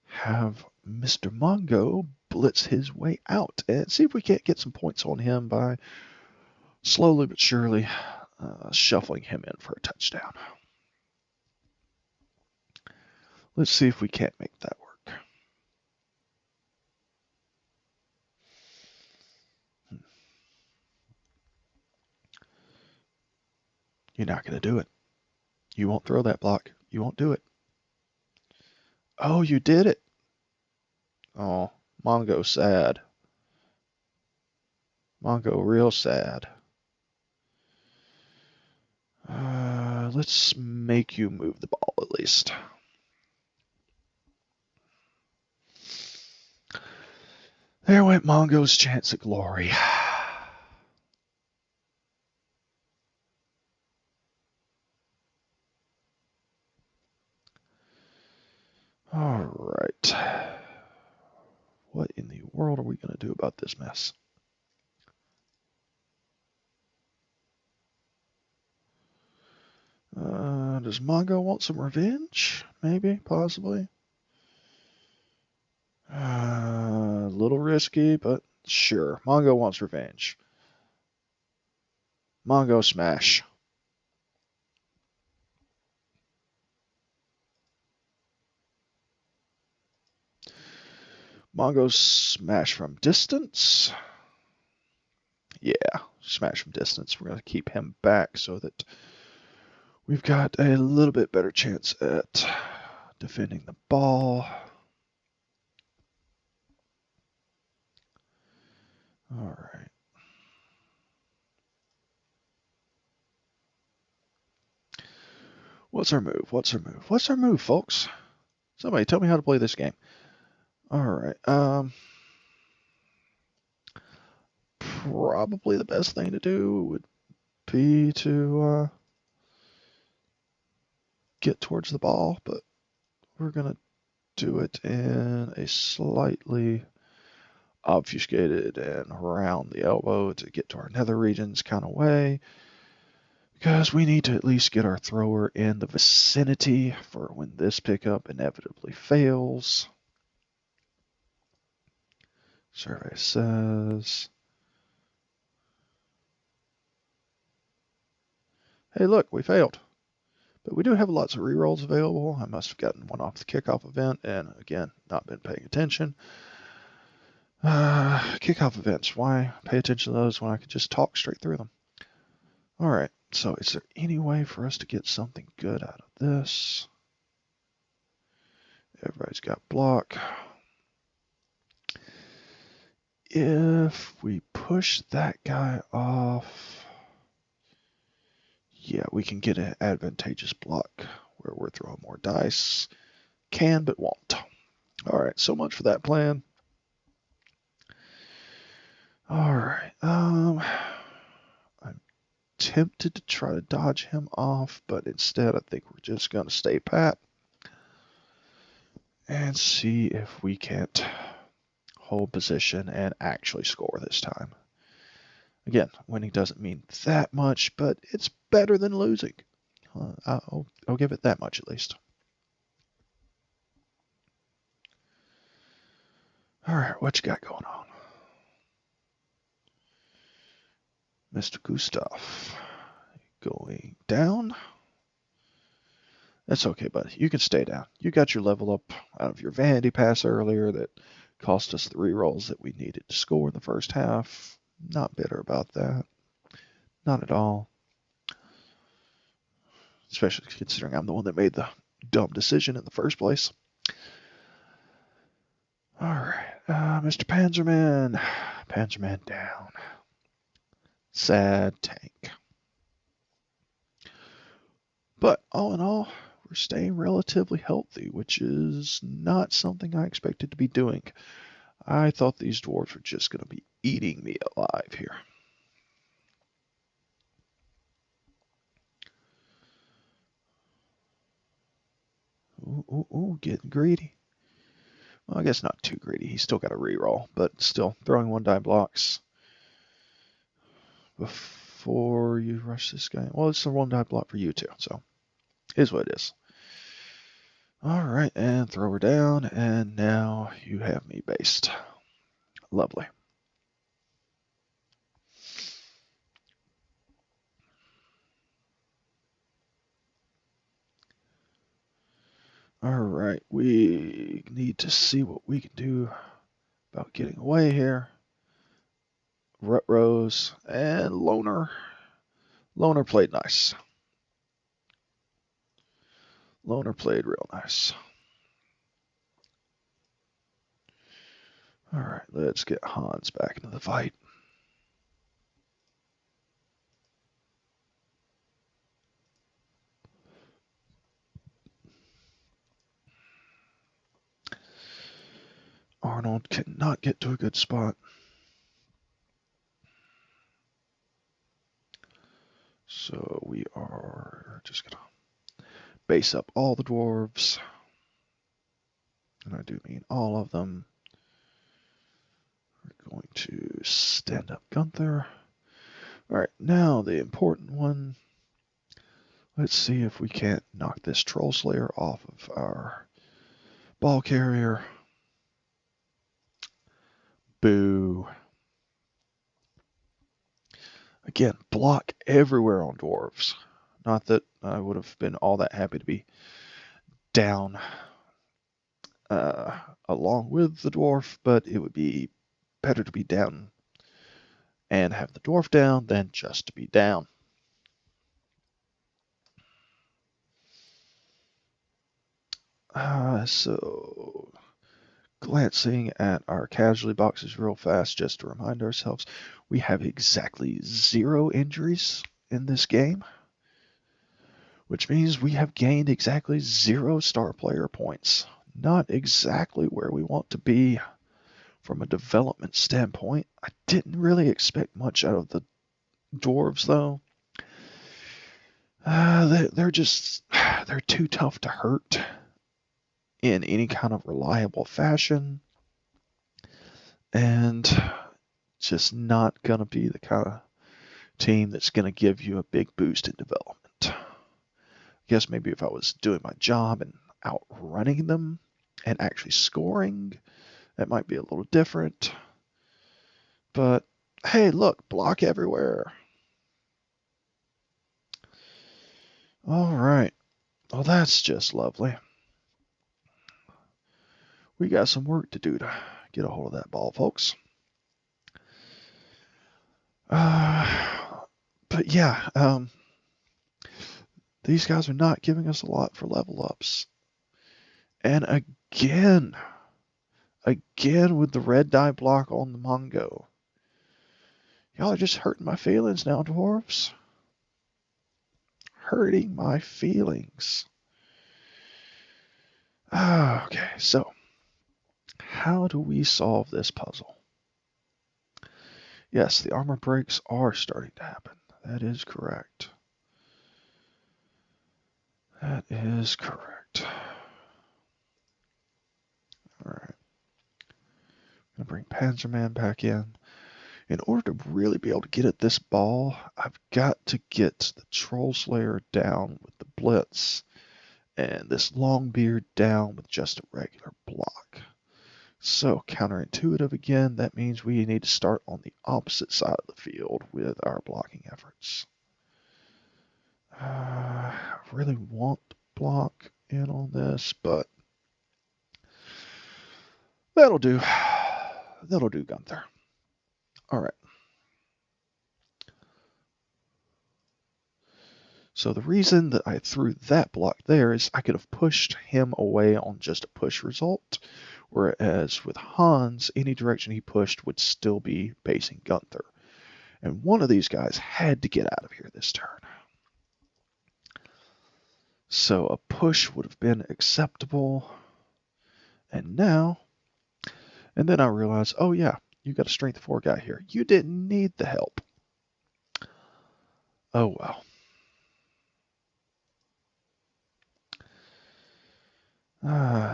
have Mr. Mongo blitz his way out and see if we can't get some points on him by slowly but surely shuffling him in for a touchdown. Let's see if we can't make that work. You're not going to do it. You won't throw that block. You won't do it. Oh, you did it. Oh, Mongo sad. Mongo real sad. Let's make you move the ball at least. There went Mongo's chance at glory. Alright. What in the world are we going to do about this mess? Does Mongo want some revenge? Maybe, possibly. A little risky, but sure. Mongo wants revenge. Mongo smash. Mongo smash from distance. Yeah, smash from distance. We're going to keep him back so that we've got a little bit better chance at defending the ball. All right. What's our move? What's our move? What's our move, folks? Somebody tell me how to play this game. All right. Probably the best thing to do would be to get towards the ball, but we're going to do it in a slightly obfuscated and around the elbow to get to our nether regions kind of way, because we need to at least get our thrower in the vicinity for when this pickup inevitably fails. Survey says, hey look, we failed. But we do have lots of rerolls available. I must have gotten one off the kickoff event and again, not been paying attention. Kickoff events, why pay attention to those when I could just talk straight through them? All right, so is there any way for us to get something good out of this? Everybody's got block. If we push that guy off, yeah, we can get an advantageous block where we're throwing more dice. Can, but won't. All right, so much for that plan. All right, I'm tempted to try to dodge him off, but instead I think we're just going to stay pat and see if we can't hold position and actually score this time. Again, winning doesn't mean that much, but it's better than losing. I'll give it that much at least. All right, what you got going on? Mr. Gustav going down. That's okay, buddy. You can stay down. You got your level up out of your vanity pass earlier that cost us the rerolls that we needed to score in the first half. Not bitter about that. Not at all. Especially considering I'm the one that made the dumb decision in the first place. All right, Mr. Panzerman. Panzerman down. Sad tank. But all in all, we're staying relatively healthy, which is not something I expected to be doing. I thought these dwarves were just going to be eating me alive here. Ooh, getting greedy. Well, I guess not too greedy. He's still got a reroll, but still throwing one die blocks before you rush this guy. Well, it's a one die block for you too, so is what it is. All right, and throw her down, and now you have me based. Lovely. All right, we need to see what we can do about getting away here. Rut Rose and Loner. Loner played nice. Loner played real nice. All right, let's get Hans back into the fight. Arnold cannot get to a good spot. So we are just going to base up all the dwarves. and I do mean all of them. We're going to stand up Gunther. Alright, now the important one. Let's see if we can't knock this Troll Slayer off of our ball carrier. Boo. Again, block everywhere on dwarves. Not that I would have been all that happy to be down along with the dwarf, but it would be better to be down and have the dwarf down than just to be down. So, glancing at our casualty boxes real fast, just to remind ourselves, we have exactly 0 injuries in this game, which means we have gained exactly 0 star player points. Not exactly where we want to be from a development standpoint. I didn't really expect much out of the dwarves, though. They're too tough to hurt in any kind of reliable fashion, and just not going to be the kind of team that's going to give you a big boost in development. I guess maybe if I was doing my job and outrunning them and actually scoring, that might be a little different. But hey, look, block everywhere. All right. Well, that's just lovely. We got some work to do to get a hold of that ball, folks. But yeah, these guys are not giving us a lot for level ups. And again with the red die block on the Mongo. Y'all are just hurting my feelings now, dwarves. Hurting my feelings. Okay, so how do we solve this puzzle? Yes, the armor breaks are starting to happen. That is correct. That is correct. Alright. I'm going to bring Panzerman back in. In order to really be able to get at this ball, I've got to get the Troll Slayer down with the Blitz, and this Longbeard down with just a regular block. So, counterintuitive again, that means we need to start on the opposite side of the field with our blocking efforts. I really want to block in on this, but that'll do. That'll do, Gunther. Alright. So the reason that I threw that block there is I could have pushed him away on just a push result, whereas with Hans, any direction he pushed would still be basing Gunther. And one of these guys had to get out of here this turn. So a push would have been acceptable. And now, and then I realized, oh yeah, you got a strength 4 guy here. You didn't need the help. Oh well.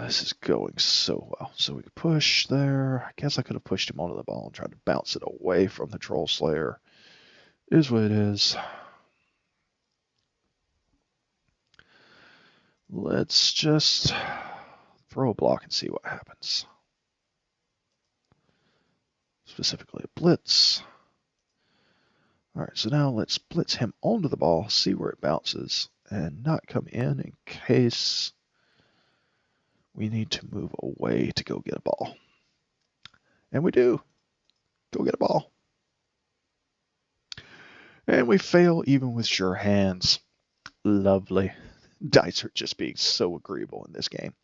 This is going so well. So we could push there. I guess I could have pushed him onto the ball and tried to bounce it away from the Troll Slayer. Is what it is. Let's just throw a block and see what happens. Specifically a blitz. Alright, so now let's blitz him onto the ball, see where it bounces, and not come in case we need to move away to go get a ball. And we do. Go get a ball. And we fail even with sure hands. Lovely. Dice are just being so agreeable in this game.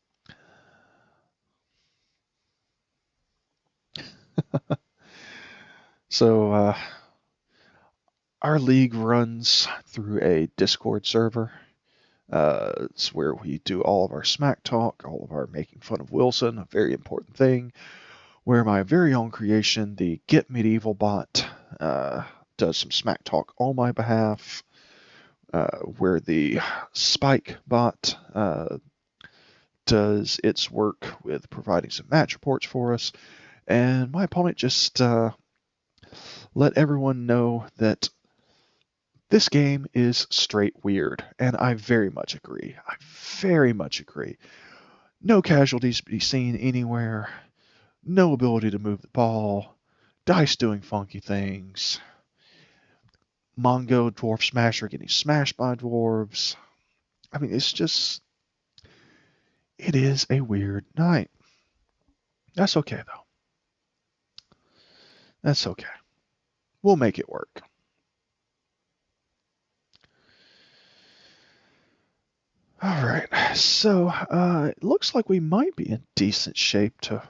So, our league runs through a Discord server. It's where we do all of our smack talk, all of our making fun of Wilson, a very important thing, where my very own creation, the Get Medieval bot, does some smack talk on my behalf, where the Spike bot does its work with providing some match reports for us, and my opponent just let everyone know that this game is straight weird, and I very much agree. I very much agree. No casualties to be seen anywhere, no ability to move the ball, dice doing funky things, Mongo Dwarf Smasher getting smashed by dwarves. I mean, it's just, it is a weird night. That's okay, though. That's okay. We'll make it work. All right, so it looks like we might be in decent shape to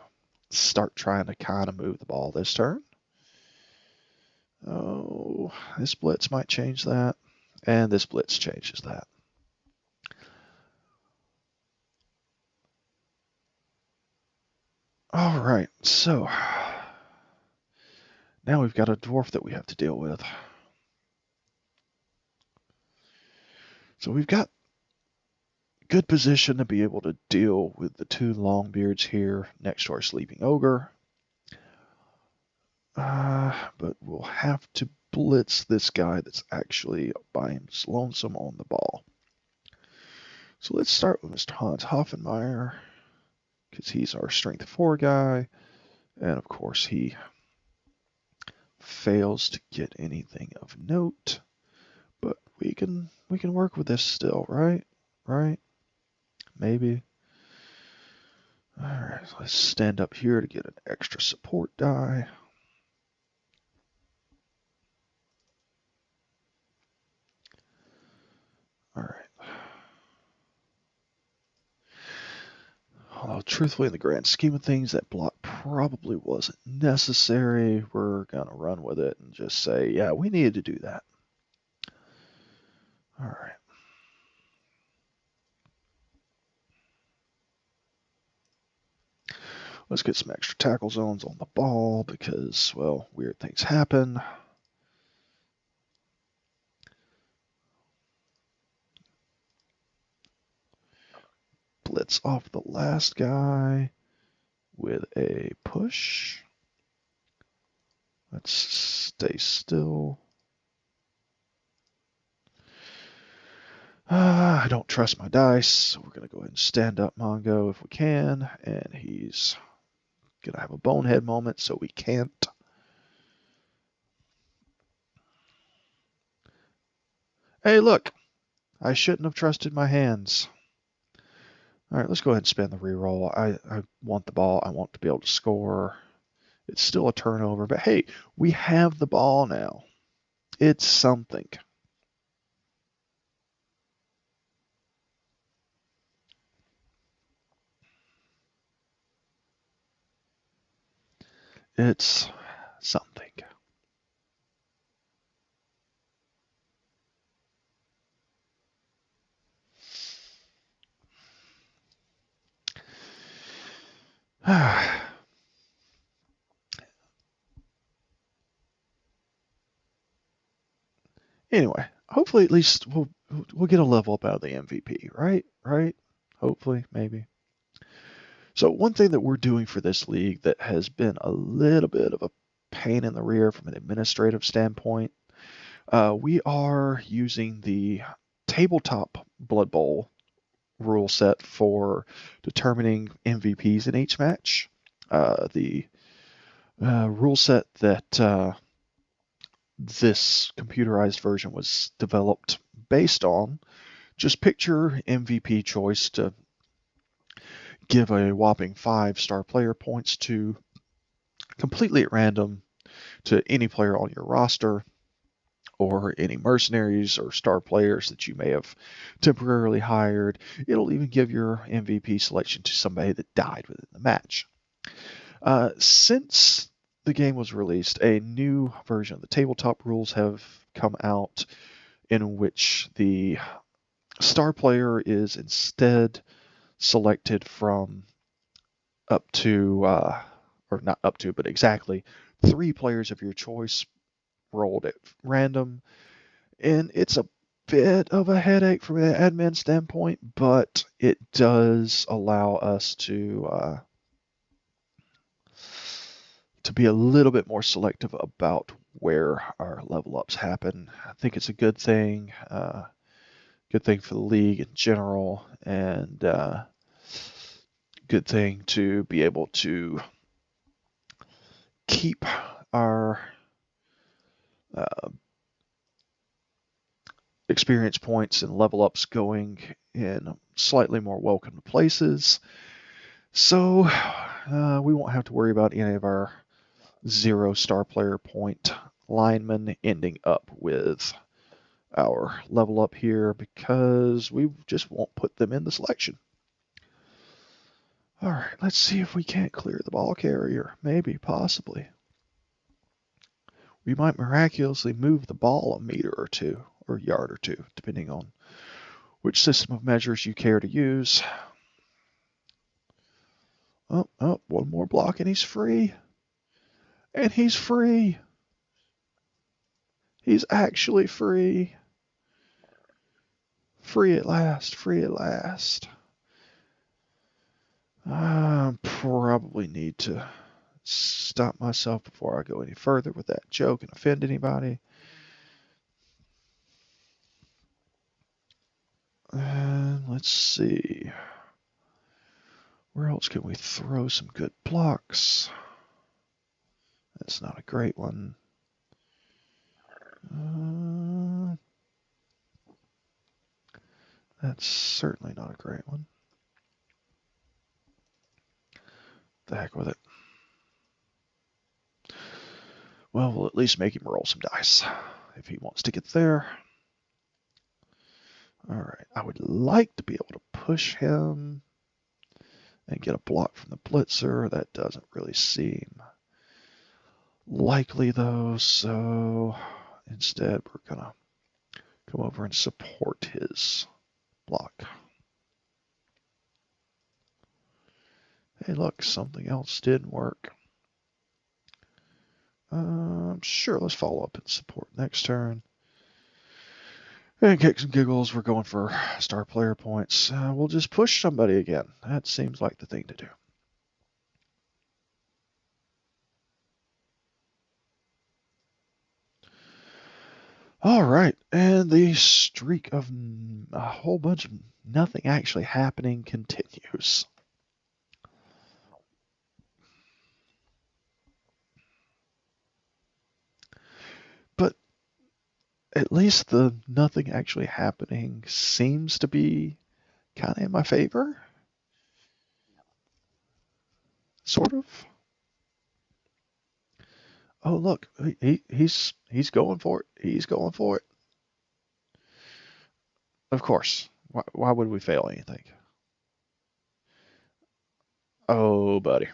start trying to kind of move the ball this turn. Oh, this blitz might change that, and this blitz changes that. All right, so now we've got a dwarf that we have to deal with. So we've got good position to be able to deal with the two Longbeards here next to our sleeping ogre. But we'll have to blitz this guy that's actually by him lonesome on the ball. So let's start with Mr. Hans Hoffenmeyer, because he's our strength 4 guy, and of course he fails to get anything of note. But we can work with this still, right? Right? Maybe. All right, so let's stand up here to get an extra support die. All right. Although, truthfully, in the grand scheme of things, that block probably wasn't necessary. We're going to run with it and just say, yeah, we needed to do that. All right. Let's get some extra tackle zones on the ball because, well, weird things happen. Blitz off the last guy with a push. Let's stay still. I don't trust my dice, so we're going to go ahead and stand up Mongo if we can, and he's going to have a bonehead moment, so we can't. Hey, look! I shouldn't have trusted my hands. All right, let's go ahead and spin the reroll. I want the ball. I want to be able to score. It's still a turnover, but hey, we have the ball now. It's something. It's something. Anyway, hopefully at least we'll get a level up out of the MVP, right? Right? Hopefully, maybe. So one thing that we're doing for this league that has been a little bit of a pain in the rear from an administrative standpoint, we are using the tabletop Blood Bowl rule set for determining MVPs in each match. The rule set that this computerized version was developed based on, just picture MVP choice to give a whopping 5 star player points to completely at random to any player on your roster or any mercenaries or star players that you may have temporarily hired. It'll even give your MVP selection to somebody that died within the match. Since the game was released, a new version of the tabletop rules have come out in which the star player is instead selected from up to, or not up to, but exactly 3 players of your choice rolled at random. And it's a bit of a headache from an admin standpoint, but it does allow us to be a little bit more selective about where our level ups happen. I think it's a good thing for the league in general, and good thing to be able to keep our experience points and level ups going in slightly more welcome places. So we won't have to worry about any of our 0-star player point linemen ending up with our level up here because we just won't put them in the selection. All right, let's see if we can't clear the ball carrier. Maybe, possibly. We might miraculously move the ball a meter or two, or yard or two, depending on which system of measures you care to use. Oh, one more block and he's free. And he's free. He's actually free. Free at last, free at last. I probably need to stop myself before I go any further with that joke and offend anybody. And let's see. Where else can we throw some good blocks? That's not a great one. That's certainly not a great one. The heck with it. Well, we'll at least make him roll some dice if he wants to get there. All right, I would like to be able to push him and get a block from the blitzer. That doesn't really seem likely though, so instead we're gonna come over and support his block. Hey, look, something else didn't work. Sure, let's follow up and support next turn. And kicks and giggles, we're going for star player points. We'll just push somebody again. That seems like the thing to do. All right, and the streak of a whole bunch of nothing actually happening continues. But at least the nothing actually happening seems to be kind of in my favor. Sort of. Oh, look, he's going for it. He's going for it. Of course. Why would we fail anything? Oh, buddy.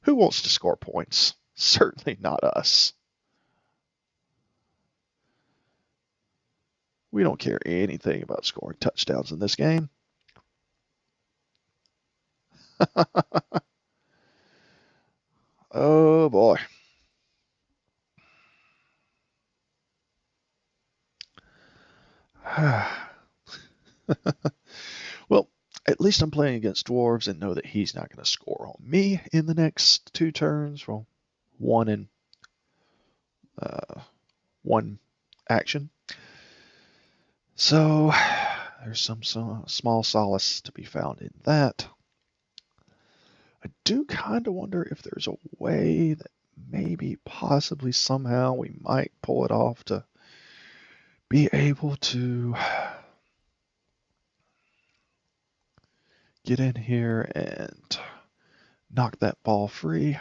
Who wants to score points? Certainly not us. We don't care anything about scoring touchdowns in this game. Oh, boy. Well, at least I'm playing against dwarves and know that he's not going to score on me in the next 2 turns. Well, one in one action. So there's some small solace to be found in that. I do kind of wonder if there's a way that maybe, possibly, somehow we might pull it off to be able to get in here and knock that ball free.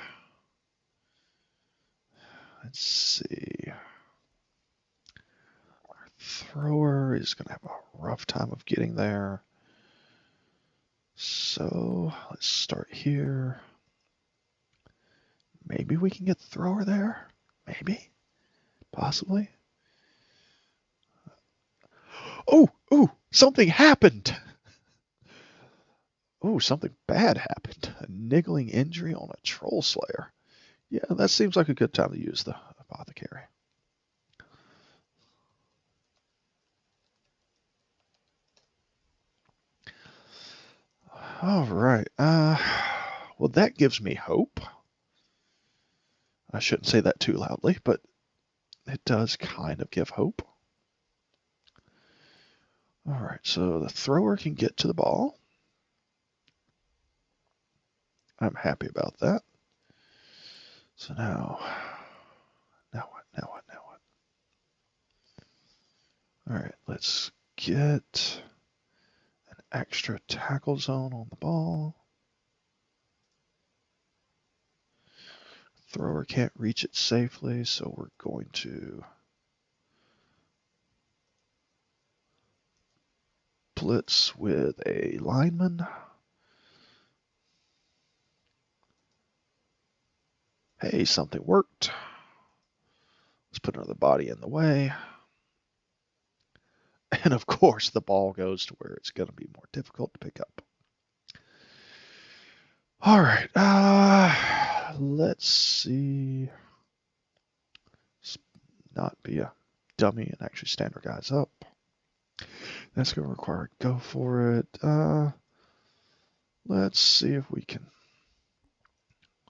Let's see. Our thrower is going to have a rough time of getting there. So let's start here. Maybe we can get the thrower there. Maybe. Possibly. Oh, something happened. Oh, something bad happened. A niggling injury on a troll slayer. Yeah, that seems like a good time to use the apothecary. All right. Well, that gives me hope. I shouldn't say that too loudly, but it does kind of give hope. All right, so the thrower can get to the ball. I'm happy about that. So now what? All right, let's get an extra tackle zone on the ball. Thrower can't reach it safely, so we're going to blitz with a lineman. Hey, something worked. Let's put another body in the way. And of course, the ball goes to where it's going to be more difficult to pick up. All right, let's see. Let's not be a dummy and actually stand our guys up. That's going to require a go for it. Let's see if we can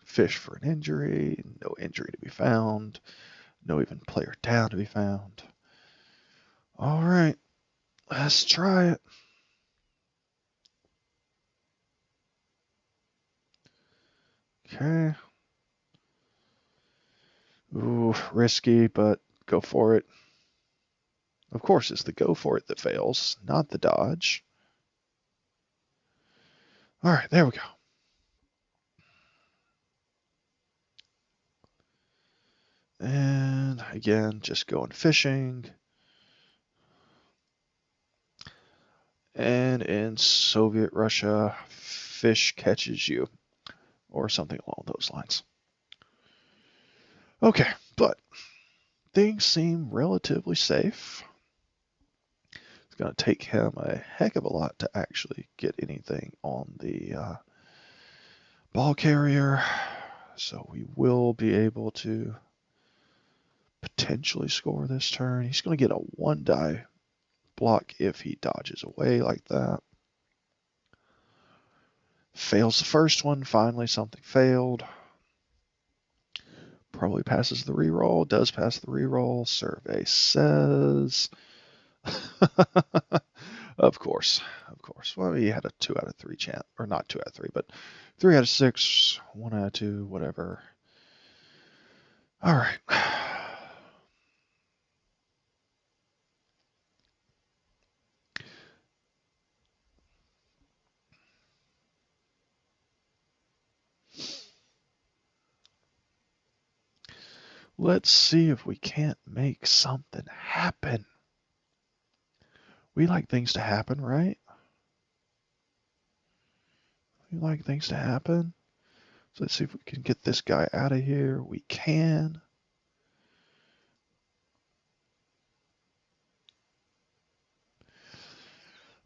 fish for an injury. No injury to be found. No even player down to be found. All right, let's try it. Okay. Ooh, risky, but go for it. Of course, it's the go for it that fails, not the dodge. All right, there we go. And again, just going fishing. And in Soviet Russia, fish catches you, or something along those lines. Okay, but things seem relatively safe. It's going to take him a heck of a lot to actually get anything on the ball carrier. So we will be able to potentially score this turn. He's going to get a 1-die block if he dodges away like that. Fails the first one. Finally, something failed. Probably passes the reroll. Does pass the reroll. Survey says. Of course. Well, he had a 2 out of 3 chance. Or not 2 out of 3, but 3 out of 6. 1 out of 2. Whatever. All right. Let's see if we can't make something happen. We like things to happen, right? We like things to happen. So let's see if we can get this guy out of here. We can.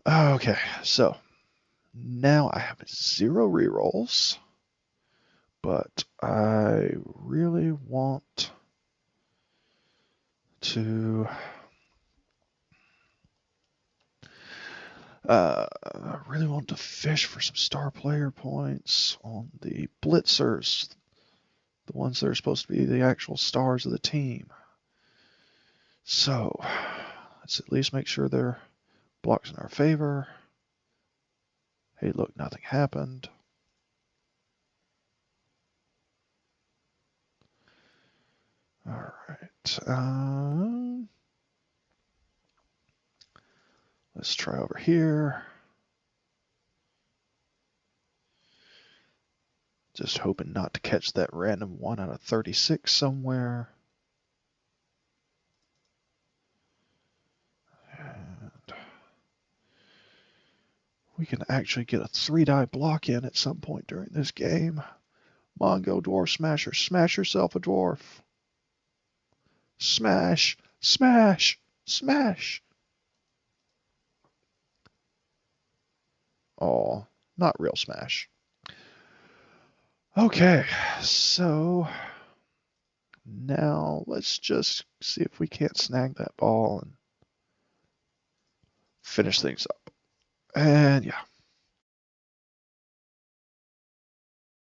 Okay, so now I have 0 rerolls, but I really want to fish for some star player points on the blitzers, the ones that are supposed to be the actual stars of the team. So let's at least make sure they're blocks in our favor. Hey, look, nothing happened. All right. Let's try over here. Just hoping not to catch that random 1 out of 36 somewhere. And we can actually get a 3-die block in at some point during this game. Mongo Dwarf Smasher. Smash yourself a dwarf. Smash! Smash! Smash! Oh, not real smash. Okay, so now let's just see if we can't snag that ball and finish things up. And yeah,